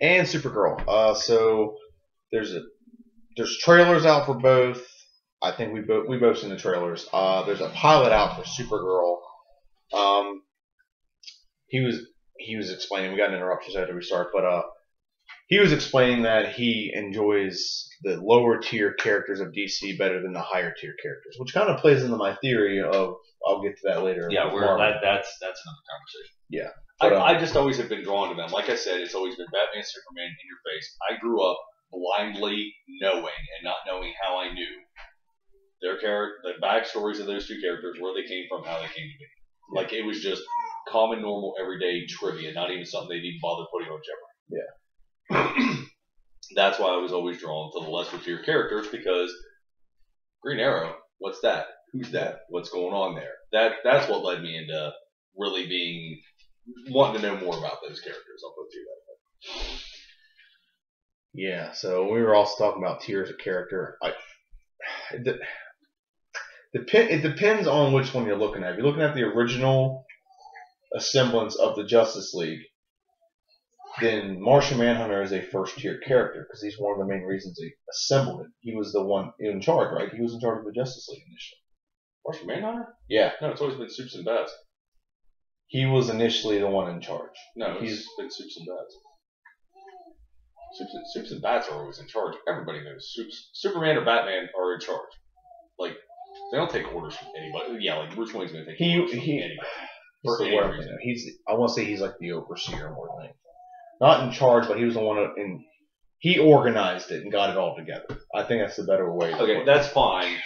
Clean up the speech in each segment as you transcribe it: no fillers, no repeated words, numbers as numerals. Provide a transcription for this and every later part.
and Supergirl. So there's trailers out for both. I think we both seen the trailers. There's a pilot out for Supergirl. He was explaining. We got an interruption, so I had to restart. But he was explaining that he enjoys the lower tier characters of DC better than the higher tier characters, which kind of plays into my theory of. I'll get to that later. Yeah, that's another conversation. Yeah. I just always have been drawn to them. Like I said, it's always been Batman, Superman in your face. I grew up blindly knowing and not knowing how I knew the backstories of those two characters, where they came from, how they came to be. Like, it was just common, normal, everyday trivia, not even something they'd even bother putting on Jeopardy. Yeah. That's why I was always drawn to the lesser tier characters, because Green Arrow, what's that? Who's that? What's going on there? That's what led me into really wanting to know more about those characters. I'll put it that way. Yeah, so we were also talking about tiers of character. It depends on which one you're looking at. If you're looking at the original semblance of the Justice League, then Martian Manhunter is a first-tier character because he's one of the main reasons they assembled it. He was the one in charge, right? He was in charge of the Justice League initially. Martian Manhunter? Yeah. No, it's always been Soups and Bats. He was initially the one in charge. No, he's been Soups and Bats. Soups and Bats are always in charge. Everybody knows Superman or Batman are in charge. Like, they don't take orders from anybody. Yeah, like Bruce Wayne's going to take orders from anybody. I want to say he's like the overseer more than anything. Not in charge, but he was the one he organized it and got it all together. I think that's the better way. Okay, that's fine,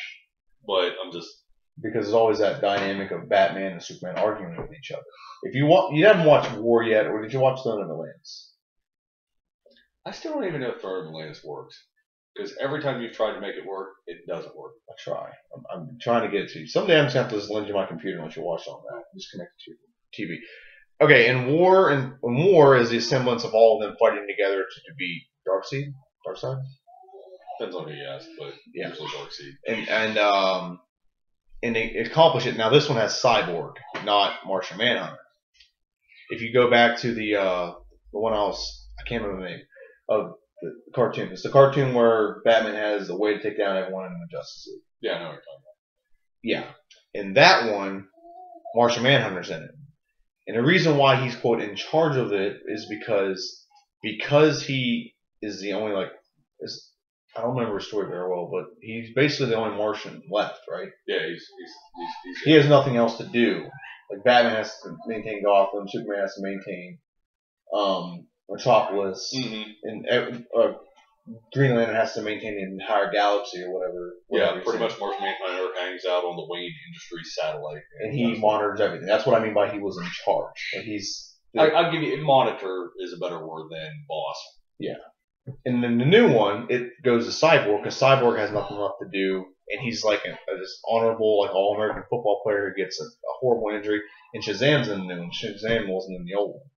but I'm just... Because there's always that dynamic of Batman and Superman arguing with each other. If you haven't watched War yet, or did you watch Throne of Atlantis? I still don't even know if Throne of Atlantis works. Because every time you've tried to make it work, it doesn't work. I try. I'm trying to get it to you. Someday I'm just going to have to just lend you my computer and let you watch it on that. Just connect it to your TV. Okay, and War is the semblance of all of them fighting together to beat Darkseid? Darkseid? Depends on who you ask, but usually Darkseid. And they accomplish it. Now this one has Cyborg, not Martian Manhunter. If you go back to the one I can't remember the name of the cartoon. It's the cartoon where Batman has a way to take down everyone in the Justice League. Yeah, I know what you're talking about. Yeah. In that one, Martian Manhunter's in it. And the reason why he's, quote, in charge of it is because he is the only, I don't remember his story very well, but he's basically the only Martian left, right? Yeah, he has nothing else to do. Like, Batman has to maintain Gotham, Superman has to maintain Metropolis, and Green Lantern has to maintain the entire galaxy or whatever. Yeah, pretty much Martian Manhunter hangs out on the Wayne Industries satellite. And he monitors everything. That's what I mean by he was in charge. Like I'll give you, monitor is a better word than boss. Yeah. And then the new one, it goes to Cyborg, because Cyborg has nothing left to do, and he's like this honorable, all-American football player who gets a horrible injury, and Shazam's in the new one. Shazam wasn't in the old one.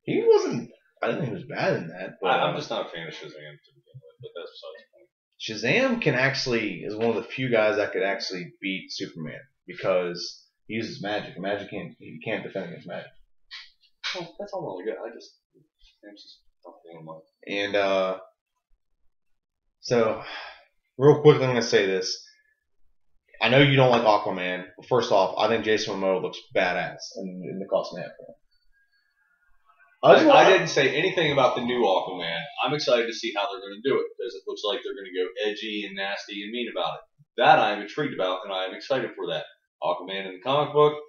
He wasn't... I didn't think he was bad in that. But, I'm just not a fan of Shazam to begin with, but that's besides the point. Shazam is one of the few guys that could actually beat Superman, because he uses magic. Magic he can't defend against magic. Well, that's all really good. I'm just and so, real quickly, I'm going to say this. I know you don't like Aquaman, but first off, I think Jason Momoa looks badass in the costume hat film. I didn't say anything about the new Aquaman. I'm excited to see how they're going to do it, because it looks like they're going to go edgy and nasty and mean about it. That I am intrigued about, and I am excited for that. Aquaman in the comic book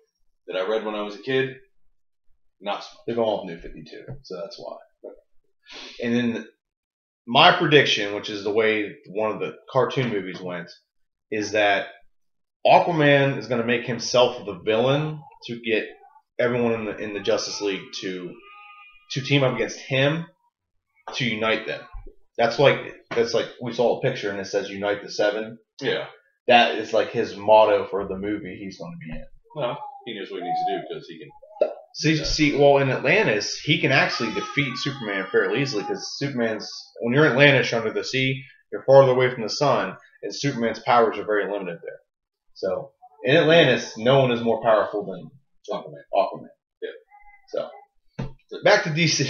that I read when I was a kid, not so much. They're going off New 52, so that's why. And then my prediction, which is the way one of the cartoon movies went, is that Aquaman is going to make himself the villain to get everyone in the Justice League to team up against him to unite them. That's like we saw a picture and it says "Unite the Seven." Yeah, that is like his motto for the movie he's going to be in. Well, he knows what he needs to do because he can. Well, in Atlantis, he can actually defeat Superman fairly easily because when you're in Atlantis under the sea, you're farther away from the sun, and Superman's powers are very limited there. So, in Atlantis, no one is more powerful than Aquaman. Yeah. So, back to DC.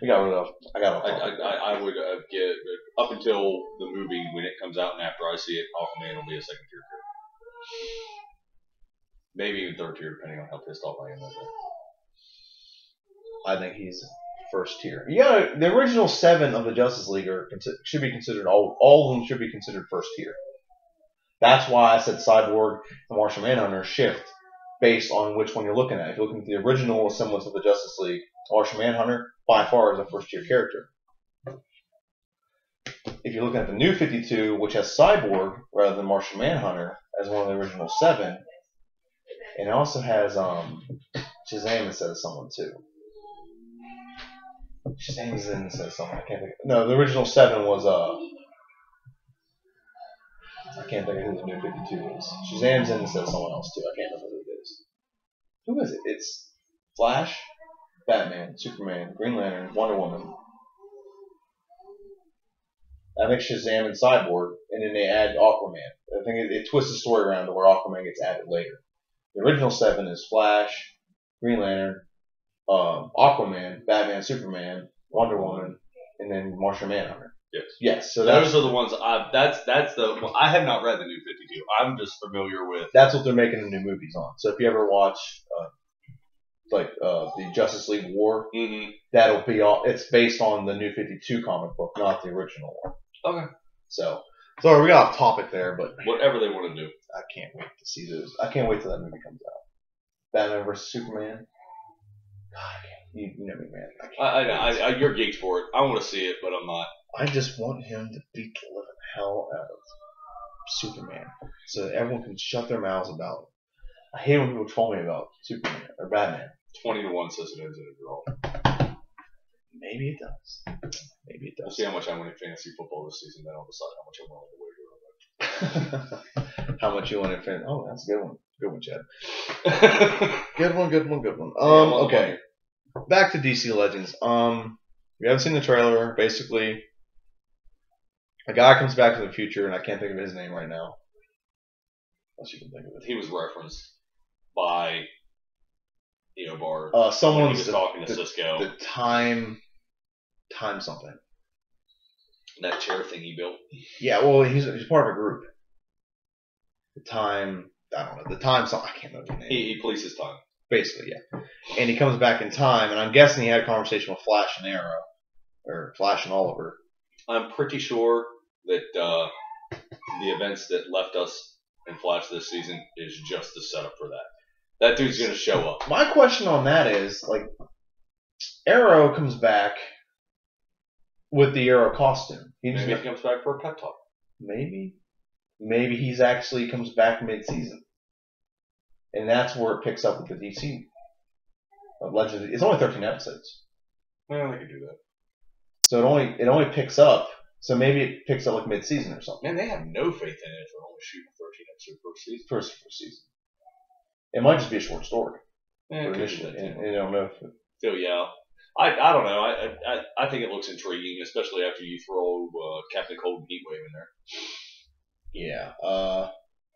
We got rid of. I would get up until the movie when it comes out, and after I see it, Aquaman will be a second tier character. Maybe even third tier, depending on how pissed off I am that day. I think he's first tier. Yeah, the original 7 of the Justice League should be considered all of them should be considered first tier. That's why I said Cyborg and Martian Manhunter shift based on which one you're looking at. If you're looking at the original semblance of the Justice League, Martian Manhunter by far is a first tier character. If you're looking at the New 52, which has Cyborg rather than Martian Manhunter as one of the original 7, and it also has Shazam instead of someone too. Shazam is in instead of someone. I can't think. No, the original 7 was I can't think of who the New 52 is. Shazam's in instead of someone else too. I can't remember who it is. Who is it? It's Flash, Batman, Superman, Green Lantern, Wonder Woman. I think Shazam and Cyborg, and then they add Aquaman. I think it twists the story around to where Aquaman gets added later. The original 7 is Flash, Green Lantern, Aquaman, Batman, Superman, Wonder Woman, and then Martian Manhunter. Yes. So those are the ones. That's the. Well, I have not read the New 52. I'm just familiar with. That's what they're making the new movies on. So if you ever watch, the Justice League War, that'll be all. It's based on the New 52 comic book, not the original one. Okay. So sorry, we got off topic there, but whatever they want to do. I can't wait to see those. I can't wait till that movie comes out. Batman vs Superman. God, you know me, man. I you're geeked for it. I want to see it, but I'm not. I just want him to beat the living hell out of Superman, so that everyone can shut their mouths about it. I hate when people troll me about Superman or Batman. 20-1 says it ends in a draw. Maybe it does. Maybe it does. We'll see how much I win in fantasy football this season. Then I'll decide how much I want to wager. How much you want in fantasy? Oh, that's a good one. Good one, Chad. Good one. Okay. Back to DC Legends. You haven't seen the trailer. Basically, a guy comes back to the future, and I can't think of his name right now. Unless you can think of it. He was referenced by Eobard. Someone's he was talking to Cisco. The time something. That chair thing he built. Yeah, well, he's part of a group. I don't know. The time something. I can't remember the name. He polices time. Basically, yeah. And he comes back in time, and I'm guessing he had a conversation with Flash and Arrow, or Flash and Oliver. I'm pretty sure that the events that left us in Flash this season is just the setup for that. That dude's going to show up. My question on that is, Arrow comes back with the Arrow costume. Maybe he comes back for a pep talk. Maybe he's actually comes back mid-season. And that's where it picks up with the DC Legends. It's only 13 episodes. Well, they could do that. So it only picks up. So maybe it picks up mid-season or something. Man, they have no faith in it if they're only shooting 13 episodes per season. First season. It might just be a short story. Initially, and I don't know if. So yeah, I don't know. I think it looks intriguing, especially after you throw Captain Cold and Heatwave in there. Yeah.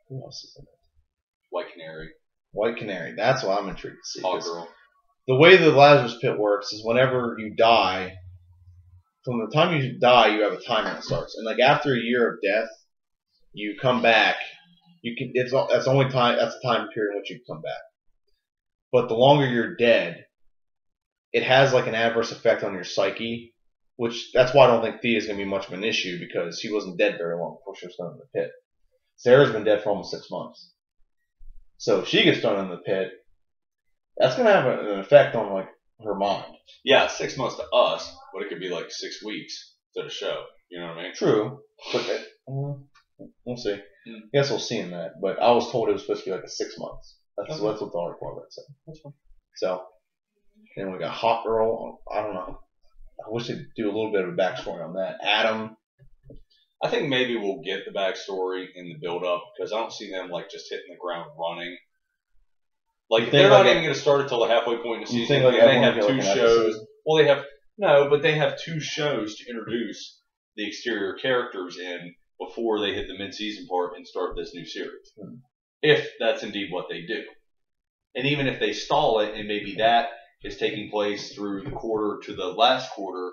Who else is in it? White Canary. That's what I'm intrigued to see. Hawkgirl. The way the Lazarus Pit works is whenever you die, from the time you die, you have a timer that starts, and after a year of death, you come back. You can. That's the only time. That's the time period in which you can come back. But the longer you're dead, it has an adverse effect on your psyche, which that's why I don't think Thea's gonna be much of an issue because she wasn't dead very long before she was thrown in the pit. Sarah's been dead for almost 6 months. So if she gets thrown in the pit, that's going to have an effect on her mind. Yeah, 6 months to us, but it could be 6 weeks to the show. You know what I mean? True, but we'll see. I guess we'll see in that. But I was told it was supposed to be 6 months. That's what the article read said. That's fine. So then we got Hawkgirl. I don't know. I wish they'd do a little bit of a backstory on that. Adam. I think maybe we'll get the backstory in the build-up because I don't see them just hitting the ground running. They're not even going to start until the halfway point in the season. They have 2 shows. Well, they have 2 shows to introduce the exterior characters in before they hit the mid-season part and start this new series. If that's indeed what they do. And even if they stall it and maybe that is taking place through the quarter to the last quarter,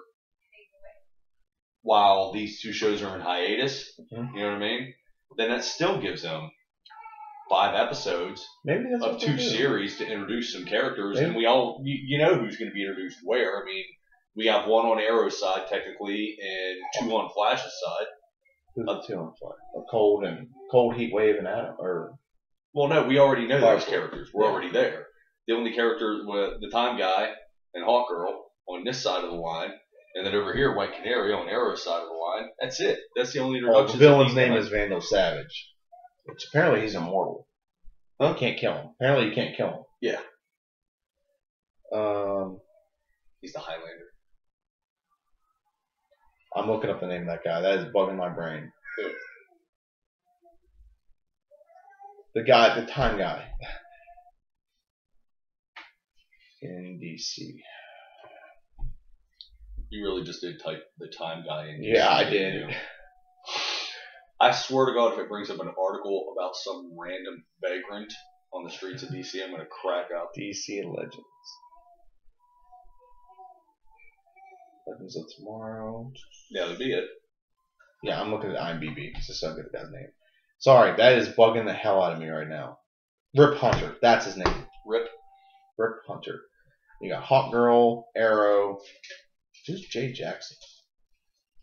while these two shows are in hiatus. You know what I mean? Then that still gives them 5 episodes of 2 series to introduce some characters, and we all you know who's going to be introduced where. I mean, we have 1 on Arrow's side technically, and 2 on Flash's side. Who's the 2 on Flash? Cold, Heat Wave, and Adam. Well, no, we already know those characters. We're already there. The only characters were the Time Guy and Hawk Girl on this side of the line, and then over here, White Canary on Arrow's side of the line. That's it. That's the only introduction. The villain's name is Vandal Savage, which apparently he's immortal. Huh? You can't kill him. Apparently you can't kill him. Yeah. He's the Highlander. I'm looking up the name of that guy. That is bugging my brain. Who? The guy, the Time Guy. In DC. You really just did type the Time Guy in DC. Yeah, I did. I swear to God, if it brings up an article about some random vagrant on the streets of DC, I'm going to crack up. DC Legends. Legends of Tomorrow. Yeah, that'd be it. Yeah, I'm looking at IMDb. Just so I get the guy's name. Sorry, that is bugging the hell out of me right now. Rip Hunter. That's his name. Rip Hunter. You got Hawk Girl, Arrow. Who's Jay Jackson?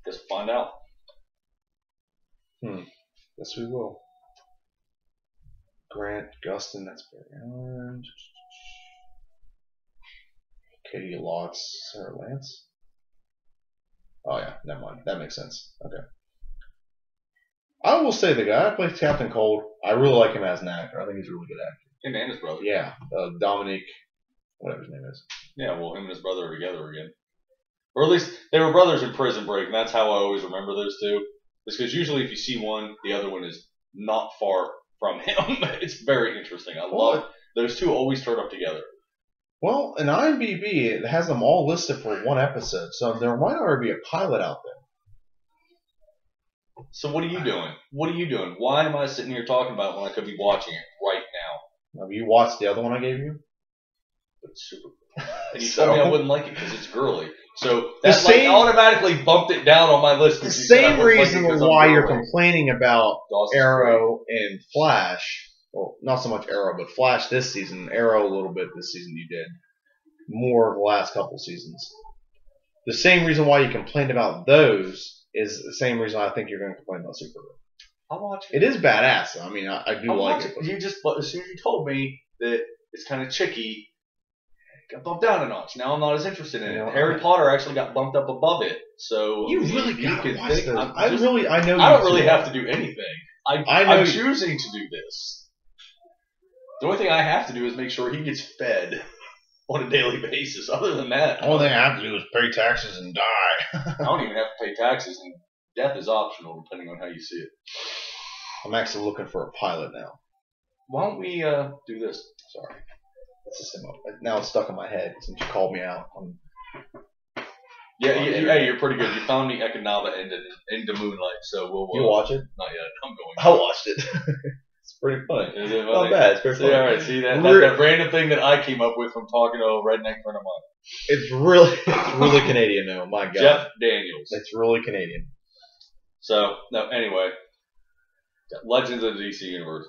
Just find out. Yes, we will. Grant Gustin. That's Barry Allen. Katie Lotz. Sarah Lance. Oh, yeah. Never mind. That makes sense. Okay. I will say the guy that plays Captain Cold, I really like him as an actor. I think he's a really good actor. Him and his brother. Yeah. Dominic, whatever his name is. Yeah, well, him and his brother are together again. Or at least they were brothers in Prison Break, and that's how I always remember those two. It's because usually if you see one, the other one is not far from him. It's very interesting. I love it. Those two always turn up together. Well, in IMDb, it has them all listed for 1 episode, so there might already be a pilot out there. So what are you doing? What are you doing? Why am I sitting here talking about it when I could be watching it right now? Have you watched the other one I gave you? It's Supergirl. And you told me I wouldn't like it because it's girly. So that automatically bumped it down on my list. The same reason why you're complaining about Arrow and Flash. Well, not so much Arrow, but Flash this season. Arrow a little bit this season you did. More the last couple seasons. The same reason why you complained about those is the same reason I think you're going to complain about Supergirl. I'll watch it. It is badass. I mean, I do like it. You just, as soon as you told me that it's kind of chicky, it got bumped down a notch. Now I'm not as interested in it. Harry Potter actually got bumped up above it. So you really got to watch this. I don't really have to do anything. I'm choosing to do this. The only thing I have to do is make sure he gets fed on a daily basis. Other than that, the only thing I have to do is pay taxes and die. I don't even have to pay taxes, and death is optional depending on how you see it. I'm actually looking for a pilot now. Why don't we do this? Sorry. Now it's stuck in my head since you called me out. You're pretty good. You found me Ekanaba into Moonlight, so we'll. You watch it? Not yet. I'm going. I watched it. It's pretty funny. Is it funny? Not bad. It's pretty funny. All right. See that random thing that I came up with from talking to a redneck friend of mine. It's really Canadian though. My God. Jeff Daniels. It's really Canadian. So no. Anyway, Legends of the DC Universe.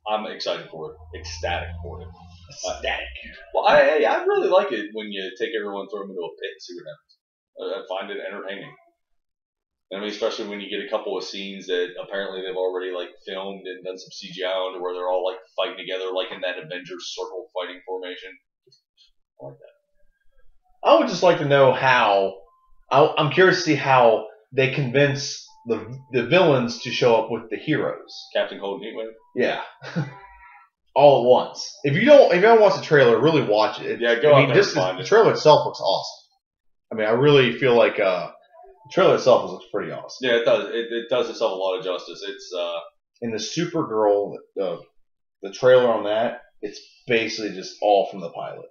I'm excited for it. Ecstatic for it. Ecstatic. Well, I really like it when you take everyone, throw them into a pit, and see what happens. I find it entertaining. I mean, especially when you get a couple of scenes that apparently they've already filmed and done some CGI on, where they're all fighting together, like in that Avengers circle fighting formation. I like that. I would just like to know how. I'm curious to see how they convince the villains to show up with the heroes. Captain Cold and Heatwave? Yeah. All at once. If you haven't watched the trailer, really watch it. Yeah, go out there and find it. The trailer itself looks awesome. I mean, I really feel like the trailer itself looks pretty awesome. Yeah, it does. It does itself a lot of justice. It's in the Supergirl, the trailer on that, it's basically just all from the pilot.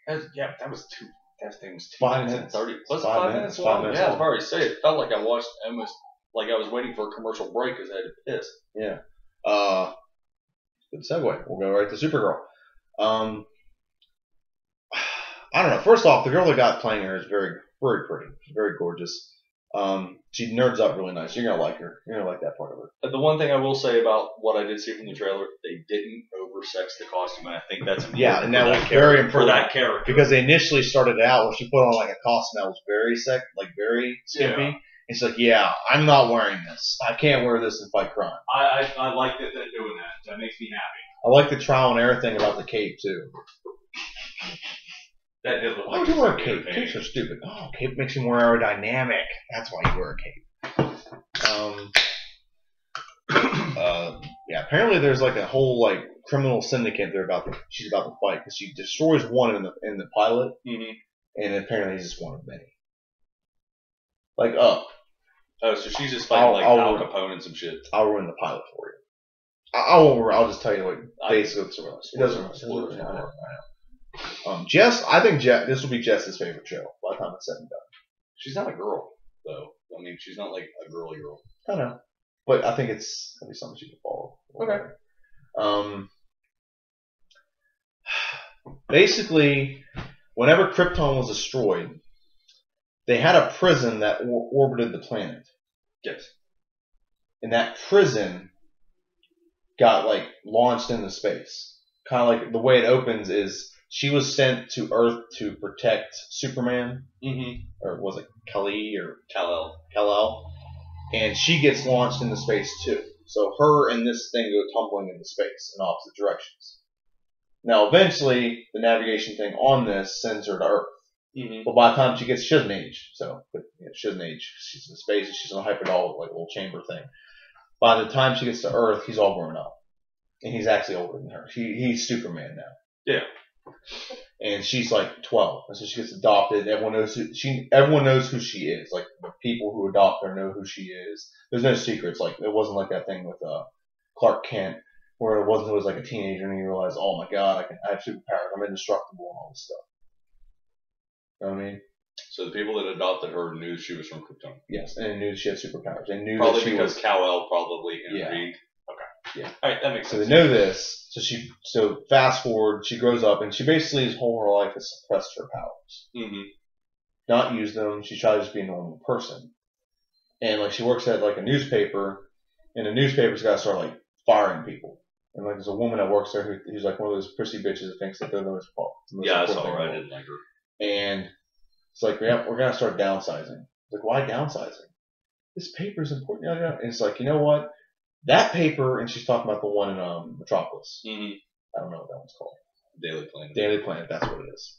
That was two. That thing was 2 5 minutes minutes. and 30. Was it 5 minutes long? Yeah, I was about to say it felt like I watched almost like I was waiting for a commercial break because I had to piss. Yeah. Good segue. We'll go right to Supergirl. I don't know. First off, the girl that got playing her is very, very pretty. She's very gorgeous. She nerds up really nice. You're gonna like her. You're gonna like that part of her. The one thing I will say about what I did see from the trailer, they didn't oversex the costume, and I think that's important. And that was very important for that character because they initially started out where she put on like a costume that was very very skimpy. Yeah. And she's like, "Yeah, I'm not wearing this. I can't wear this and fight crime." I like that they're doing that. That makes me happy. I like the trial and error thing about the cape too. That did look why would you wear a cape? Capes are stupid. Oh, cape makes you more aerodynamic. That's why you wear a cape. Yeah. Apparently, there's like a whole like criminal syndicate she's about to fight because she destroys one in the pilot, and apparently he's just one of many. Like Oh, so she's just fighting Al Capone and some shit. I'll ruin the pilot for you. I'll just tell you what basically it's about. It doesn't matter. I think this will be Jess's favorite show by the time it's said and done. She's not a girl, though. I mean, she's not like a girly girl. I know. But I think it's going to be something she can follow. Okay. Basically, whenever Krypton was destroyed, they had a prison that orbited the planet. Yes. And that prison got, like, launched into space. Kind of like the way it opens is she was sent to Earth to protect Superman. Or was it Kal-El or Kal-El? And she gets launched into space too. So her and this thing go tumbling into space in opposite directions. Now eventually the navigation thing on this sends her to Earth. But by the time she doesn't age. So she doesn't age. She's in space and she's in a hyperdol like a little chamber thing. By the time she gets to Earth, he's all grown up. And he's actually older than her. He's Superman now. Yeah. And she's like 12, and so she gets adopted. Everyone knows who she is. Like the people who adopt her know who she is. There's no secrets. Like it wasn't like that thing with Clark Kent, where it was like a teenager and you realize, oh my god, I have superpowers. I'm indestructible and all this stuff. You know what I mean? So the people that adopted her knew she was from Krypton. Yes, and they knew she had superpowers. They knew probably because Kal-El probably intervened. Yeah. Okay. Yeah. All right, that makes sense. So they know this. So fast forward, she grows up and she basically his whole life has suppressed her powers. Not used them. She tries to be a normal person. And like she works at like a newspaper, and the newspaper's got to start like firing people. And like there's a woman that works there who's like one of those prissy bitches that thinks that they're the most yeah, I saw her. I didn't like her. And it's like we're gonna start downsizing. It's like, why downsizing? This paper's important. And it's like, you know what? That paper, and she's talking about the one in Metropolis. I don't know what that one's called. Daily Planet. Daily Planet, that's what it is.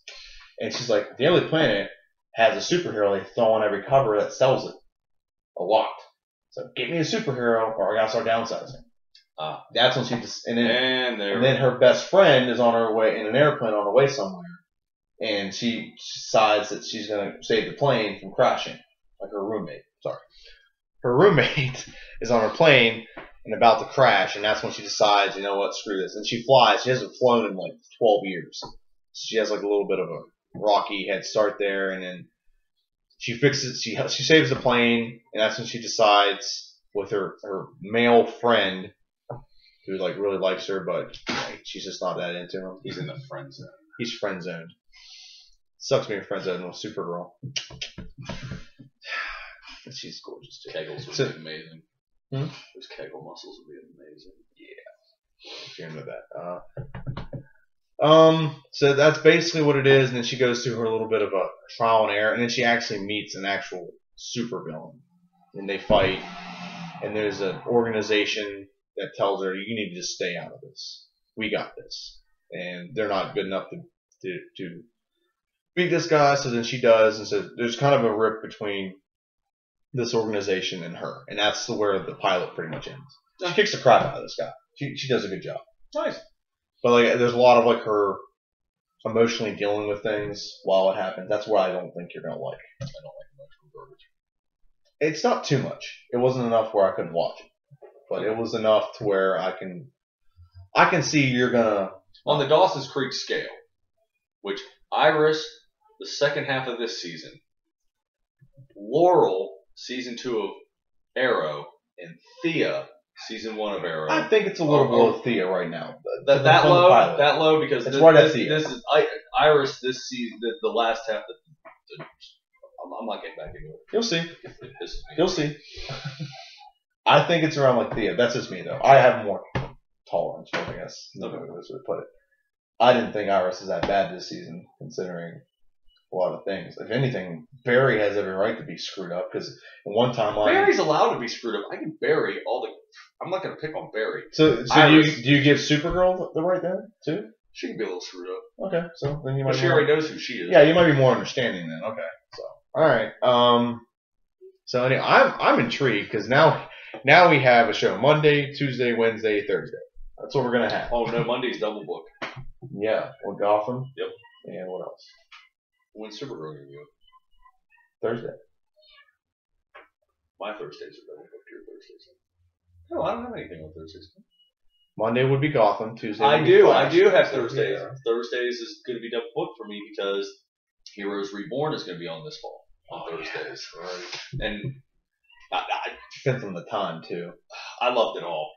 And she's like, Daily Planet has a superhero they throw on every cover that sells it a lot. So get me a superhero, or I gotta start downsizing. That's when she just and then her best friend is on her way in an airplane on her way somewhere, and she decides that she's gonna save the plane from crashing, like her roommate. Sorry, her roommate is on her plane and about to crash, and that's when she decides, you know what, screw this. And she flies. She hasn't flown in like 12 years. So she has like a little bit of a rocky head start there, and then she fixes. She saves the plane, and that's when she decides with her male friend, who like really likes her, but she's just not that into him. He's in the friend zone. He's friend zoned. Sucks being friend zoned with Supergirl. She's gorgeous too. Kegels would be amazing. Those Kegel muscles would be amazing. Yeah. If you're into that. So that's basically what it is, and then she goes through her little bit of a trial and error, and then she actually meets an actual supervillain, and they fight. And there's an organization that tells her, you need to just stay out of this. We got this. And they're not good enough to beat this guy, so then she does. And so there's kind of a rip between this organization and her. And that's where the pilot pretty much ends. She kicks the crap out of this guy. She does a good job. Nice. But like, there's a lot of like her emotionally dealing with things while it happens. That's what I don't think you're going to like. I don't like emotional garbage. It's not too much. It wasn't enough where I couldn't watch it. But it was enough to where I can see you're gonna on the Dawson's Creek scale, which Iris, the second half of this season, Laurel, season 2 of Arrow, and Thea, season 1 of Arrow. I think it's a little below Thea right now. That low because it's right at Thea. This is Iris this season, the last half. I'm not getting back into it. You'll see. It pisses me You'll see. I think it's around like Thea. That's just me though. I have more tolerance, I guess. No way to put it. I didn't think Iris is that bad this season, considering a lot of things. If anything, Barry has every right to be screwed up because one time Barry's allowed to be screwed up. I can Barry all the. I'm not going to pick on Barry. So do you give Supergirl the right then too? She can be a little screwed up. Okay, so then you might. But she already knows who she is. Yeah, you might be more understanding then. Okay, so all right. So anyway, I'm intrigued because now we have a show Monday, Tuesday, Wednesday, Thursday. That's what we're gonna have. Oh no, Monday's double book. Yeah, with Gotham. Yep. And what else? When's Supergirl gonna do? Thursday. My Thursdays are double booked. Your Thursdays. No, I don't have anything on Thursdays. Monday would be Gotham. Tuesday. I do have Thursdays. Yeah. Thursdays is going to be double booked for me because Heroes Reborn is going to be on this fall on Thursdays. Yeah. Right. And depends on the time too. I loved it all.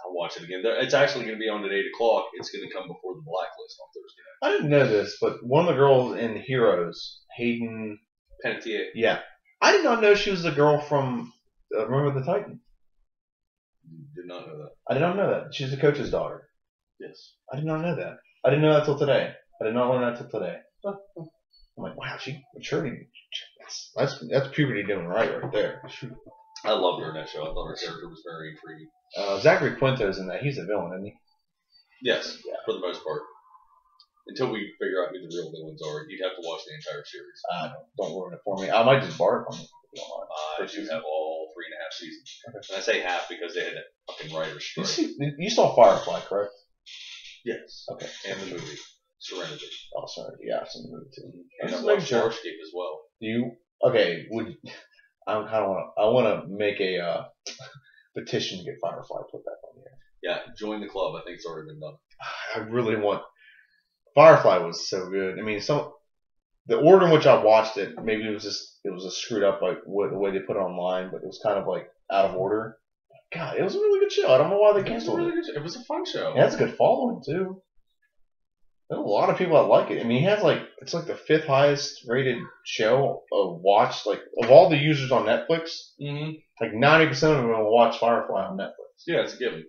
I'll watch it again. It's actually going to be on at 8 o'clock. It's going to come before the Blacklist on Thursday night. I didn't know this, but one of the girls in Heroes, Hayden Panettiere. Yeah, I did not know she was the girl from Remember the Titans. Did not know that. I did not know that. She's the coach's daughter. Yes. I did not know that. I didn't know that till today. I did not learn that till today. I'm like, wow, she maturity. That's puberty doing right there. I loved her in that show. I thought her character was very intriguing. Zachary Quinto's in that. He's a villain, isn't he? Yes, yeah. For the most part. Until we figure out who the real villains are, you'd have to watch the entire series. Don't ruin it for me. I might just borrow it from you. You have all 3.5 seasons. Okay. And I say half because they had a fucking writer's strike. You saw Firefly, correct? Yes. Okay. And the movie Serenity. Oh, Serenity. Yeah, I've seen the movie too. And I watched Starscape as well. Okay? I want to make a petition to get Firefly put back on here. Yeah, join the club. I think it's already been done. I really want. Firefly was so good. I mean, the order in which I watched it, maybe it was just screwed up like the way they put it online, but it was kind of like out of order. God, it was a really good show. I don't know why they canceled it. It was a fun show. Yeah, it's a good following too. There's a lot of people that like it. I mean, it's like the 5th highest rated show watched. Like of all the users on Netflix, like 90% of them will watch Firefly on Netflix. Yeah, it's a given.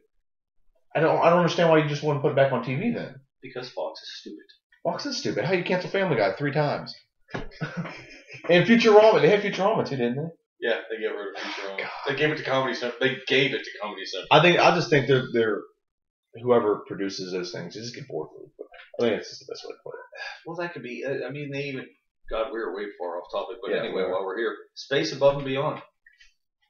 I don't understand why you just wouldn't put it back on TV then. Because Fox is stupid. Fox is stupid. How you cancel Family Guy 3 times? And Futurama. They had Futurama too, didn't they? Yeah, they get rid of Futurama. They gave it to Comedy Central. They gave it to Comedy Central. I just think they're whoever produces those things, they just get bored with it. I think it's just the best way to put it. Well, that could be. I mean, they even. God, we're way far off topic. But anyway, while we're here, Space Above and Beyond.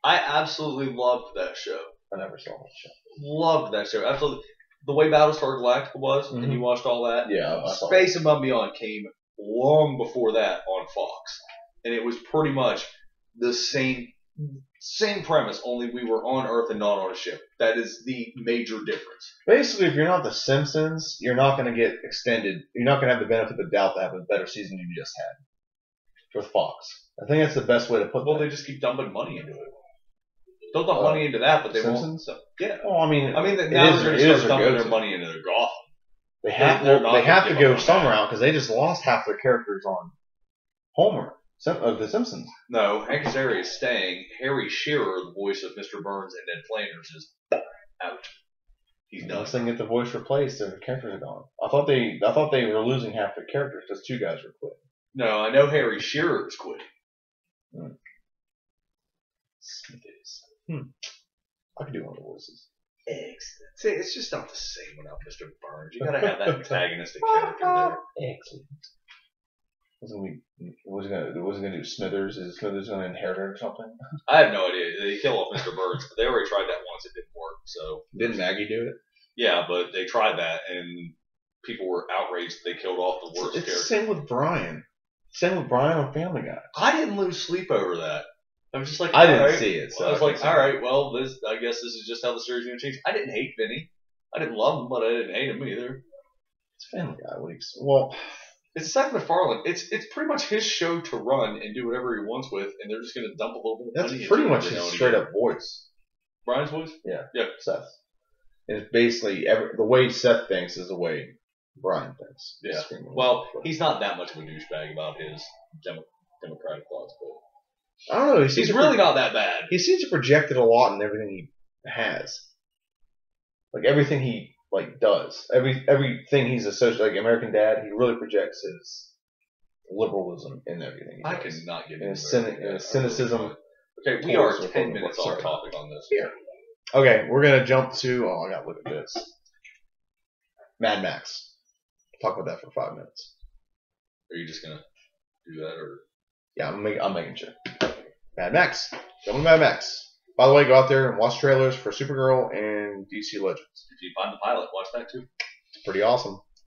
I absolutely loved that show. I never saw that show. Loved that show. Absolutely. The way Battlestar Galactica was, and you watched all that. Yeah. Space Above and Beyond came long before that on Fox, and it was pretty much the same premise. Only we were on Earth and not on a ship. That is the major difference. Basically, if you're not The Simpsons, you're not going to get extended. You're not going to have the benefit of the doubt to have a better season you just had with Fox. I think that's the best way to put it. Well, they just keep dumping money into it. They'll dump money into that, but they Simpsons? won't. So, yeah. Well, I mean, now they're going to start dumping their money into their Gotham. They have to go some route because they just lost half their characters on Homer of The Simpsons. No, Hank Azaria is staying. Harry Shearer, the voice of Mr. Burns and Ned Flanders, is out. He's done. Unless they can get the voice replaced, their characters are gone. I thought they were losing half their characters because 2 guys were quitting. No, I know Harry Shearer is quitting. Smithers. I could do one of the voices. Excellent. See, it's just not the same without Mr. Burns. You gotta have that antagonistic character there. Excellent. Was it gonna do Smithers? Is Smithers gonna inherit it or something? I have no idea. They kill off Mr. Burns. They already tried that once. It didn't work. So didn't Maggie do it? Yeah, but they tried that and people were outraged. They killed off the worst character. Same with Brian. Same with Brian on Family Guy. I didn't lose sleep over that. I was just like, I didn't see it. So I was like, all right, well, I guess this is just how the series is going to change. I didn't hate Vinny. I didn't love him, but I didn't hate him either. It's Family Guy. It's Seth MacFarlane. It's pretty much his show to run and do whatever he wants with, and they're just going to dump a little bit of money. That's pretty much his straight up voice. Brian's voice? Yeah. Yeah. Seth. And it's basically the way Seth thinks is the way Brian thinks. Yeah. Well, he's not that much of a douchebag about his democratic thoughts, but I don't know. He's really not that bad. He seems to project it a lot in everything he has. Like everything he does, everything he's associated, like American Dad, he really projects his liberalism in everything. I could not get into his cynicism. Okay, we are 10 minutes off topic on this. Yeah. Okay, we're gonna jump to. Oh, I gotta look at this. Mad Max. Talk about that for 5 minutes. Are you just gonna do that, or? Yeah, I'm making sure. Mad Max. Jumping Mad Max. By the way, go out there and watch trailers for Supergirl and DC Legends. If you find the pilot, watch that too. It's pretty awesome.